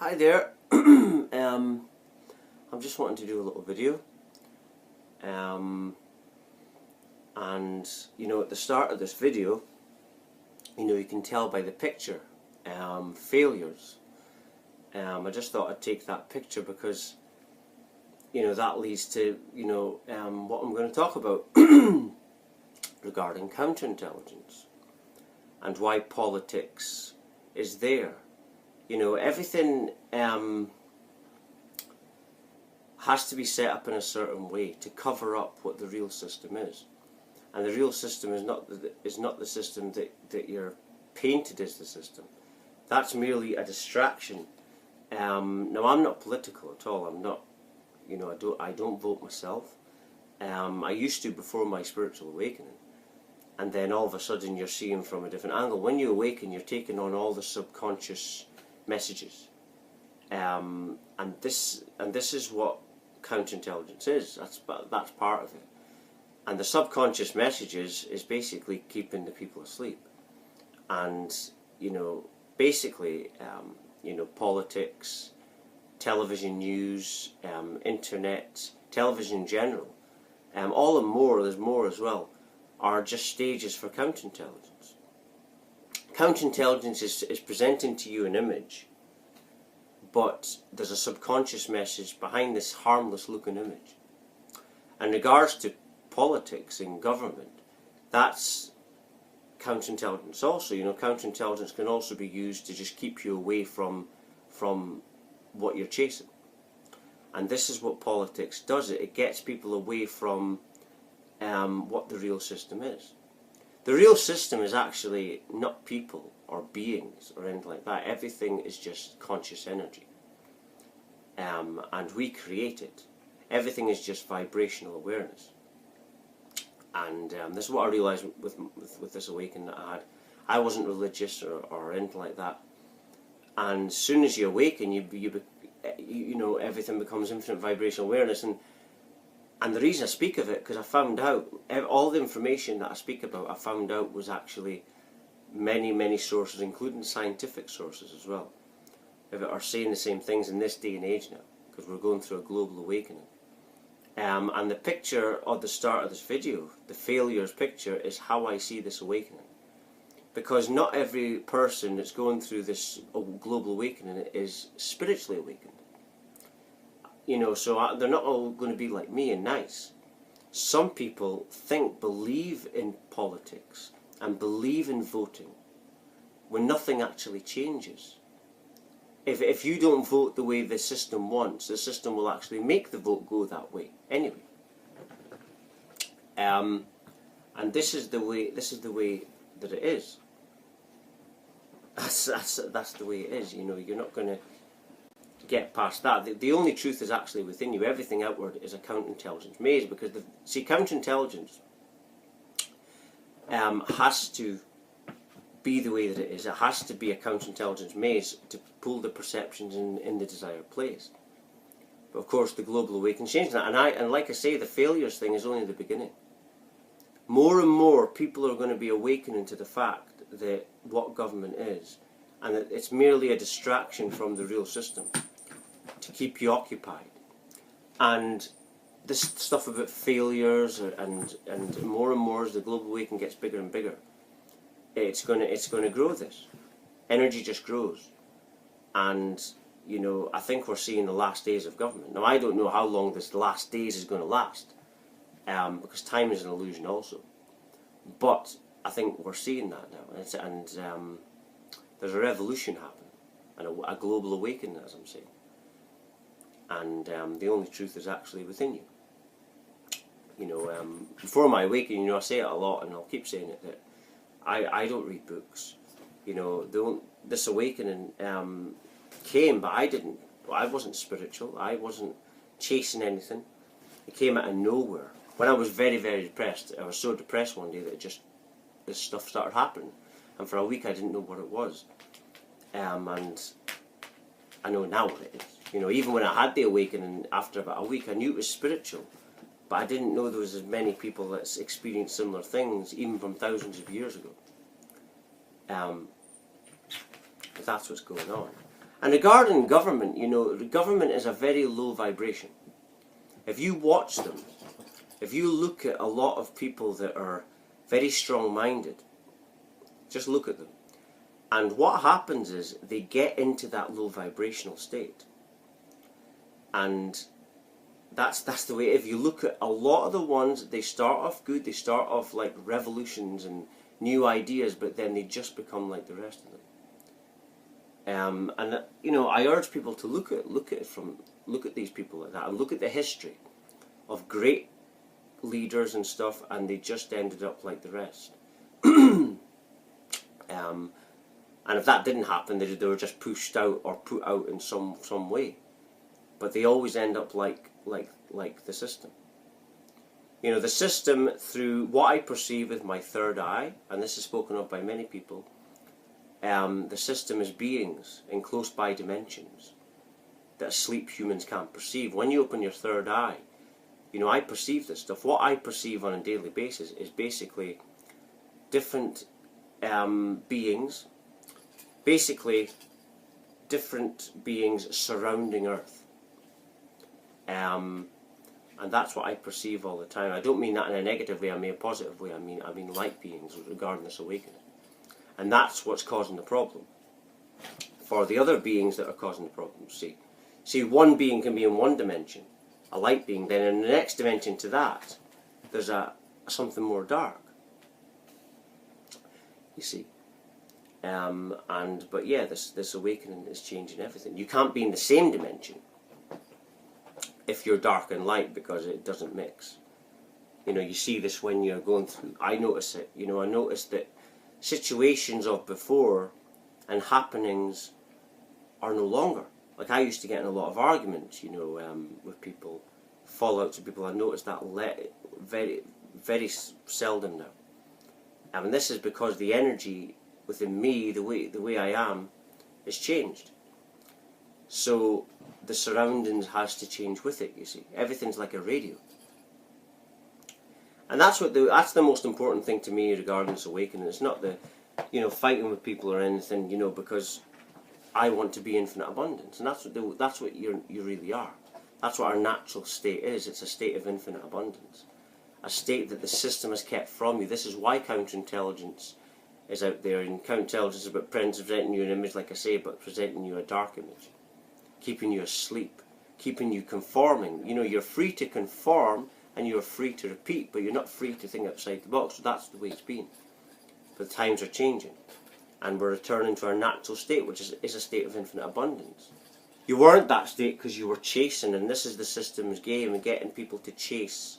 Hi there. I'm just wanting to do a little video, and at the start of this video, you can tell by the picture, failures. I just thought I'd take that picture because that leads to what I'm going to talk about regarding counterintelligence and why politics is there. Everything has to be set up in a certain way to cover up what the real system is, and the real system is not the system that you're painted as the system. That's merely a distraction. Now, I'm not political at all. I'm not. I don't vote myself. I used to before my spiritual awakening, and then all of a sudden you're seeing from a different angle. When you awaken, you're taking on all the subconscious messages, and this is what counterintelligence is. That's part of it. And the subconscious messages is basically keeping the people asleep, and basically politics, television news, internet, television in general, all and more. There's more as well. Are just stages for counterintelligence. Counterintelligence is presenting to you an image, but there's a subconscious message behind this harmless looking image. In regards to politics and government, that's counterintelligence also. Counterintelligence can also be used to just keep you away from what you're chasing. And this is what politics does. It gets people away from what the real system is. The real system is actually not people or beings or anything like that. Everything is just conscious energy. And we create it. Everything is just vibrational awareness. And this is what I realised with this awakening that I had. I wasn't religious or anything like that. And as soon as you awaken, everything becomes infinite vibrational awareness. And the reason I speak of it, because I found out, all the information that I speak about, I found out was actually many sources, including scientific sources as well, are saying the same things in this day and age now, because we're going through a global awakening. And the picture at the start of this video, the failures picture, is how I see this awakening. Because not every person that's going through this global awakening is spiritually awakened. So they're not all going to be like me and nice. Some people believe in politics and believe in voting when nothing actually changes. If you don't vote the way the system wants, the system will actually make the vote go that way anyway. And this is the way that it is. That's the way it is. You're not going to get past that. The only truth is actually within you. Everything outward is a counterintelligence maze, because counterintelligence has to be the way that it is. It has to be a counterintelligence maze to pull the perceptions in the desired place. But of course, the global awakening changed that. And like I say, the failures thing is only the beginning. More and more people are going to be awakening to the fact that what government is, and that it's merely a distraction from the real system to keep you occupied. And this stuff about failures and more as the global awakening gets bigger and bigger, it's going to grow. This energy just grows, and I think we're seeing the last days of government. Now, I don't know how long this last days is going to last, because time is an illusion also. But I think we're seeing that now, and there's a revolution happening, and a global awakening, as I'm saying. And the only truth is actually within you. Before my awakening, I say it a lot, and I'll keep saying it, that I don't read books. This awakening came, but I didn't. I wasn't spiritual. I wasn't chasing anything. It came out of nowhere. When I was very depressed, I was so depressed one day that this stuff started happening, and for a week I didn't know what it was. And I know now what it is. Even when I had the awakening, after about a week, I knew it was spiritual, but I didn't know there was as many people that experienced similar things, even from thousands of years ago. That's what's going on. And regarding government, you know, the government is a very low vibration. If you watch them, if you look at a lot of people that are very strong-minded, just look at them. And what happens is they get into that low vibrational state. And that's the way. If you look at a lot of the ones, they start off good, they start off like revolutions and new ideas, but then they just become like the rest of them. And you know, I urge people to look at these people like that, and look at the history of great leaders and stuff, and they just ended up like the rest. And if that didn't happen, they were just pushed out or put out in some way. But they always end up like the system. You know, the system, through what I perceive with my third eye, and this is spoken of by many people, the system is beings in close by dimensions that asleep humans can't perceive. When you open your third eye, you know, I perceive this stuff. What I perceive on a daily basis is basically different beings, surrounding Earth. And that's what I perceive all the time. I don't mean that in a negative way, I mean a positive way. I mean light beings regarding this awakening. And that's what's causing the problem. For the other beings that are causing the problem, see, one being can be in one dimension, a light being, then in the next dimension to that, there's something more dark. You see. But yeah, this awakening is changing everything. You can't be in the same dimension if you're dark and light, because it doesn't mix. You know, you see this when you're going through. I notice it. You know, I notice that situations of before and happenings are no longer. Like, I used to get in a lot of arguments, you know, with people, fallouts with people. I noticed that very, very seldom now. And this is because the energy within me, the way I am, is changed. So the surroundings has to change with it, you see. Everything's like a radio. And that's the most important thing to me regarding this awakening. It's not the, you know, fighting with people or anything, you know, because I want to be infinite abundance. And that's what you really are. That's what our natural state is. It's a state of infinite abundance. A state that the system has kept from you. This is why counterintelligence is out there. And counterintelligence is about presenting you an image, like I say, but presenting you a dark image. Keeping you asleep. Keeping you conforming. You know, you're free to conform and you're free to repeat, but you're not free to think outside the box. So that's the way it's been. But the times are changing. And we're returning to our natural state, which is a state of infinite abundance. You weren't that state because you were chasing, and this is the system's game, and getting people to chase.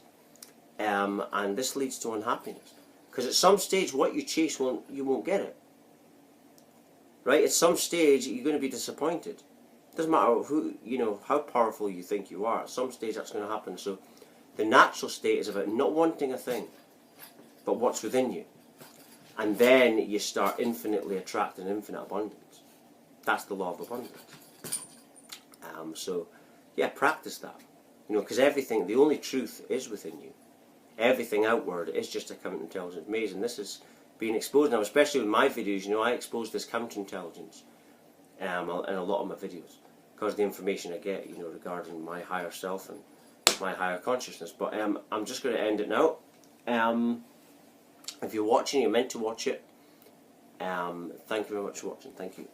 And this leads to unhappiness. Because at some stage, what you chase, you won't get it. Right? At some stage, you're going to be disappointed. It doesn't matter who, you know, how powerful you think you are. At some stage, that's going to happen. So the natural state is about not wanting a thing, but what's within you. And then you start infinitely attracting infinite abundance. That's the law of abundance. So, yeah, practice that. You know, because everything, the only truth is within you. Everything outward is just a counterintelligence maze, and this is being exposed now, especially with my videos. You know, I expose this counterintelligence in a lot of my videos because of the information I get, you know, regarding my higher self and my higher consciousness. But I'm just going to end it now. If you're watching, you're meant to watch it. Thank you very much for watching. Thank you.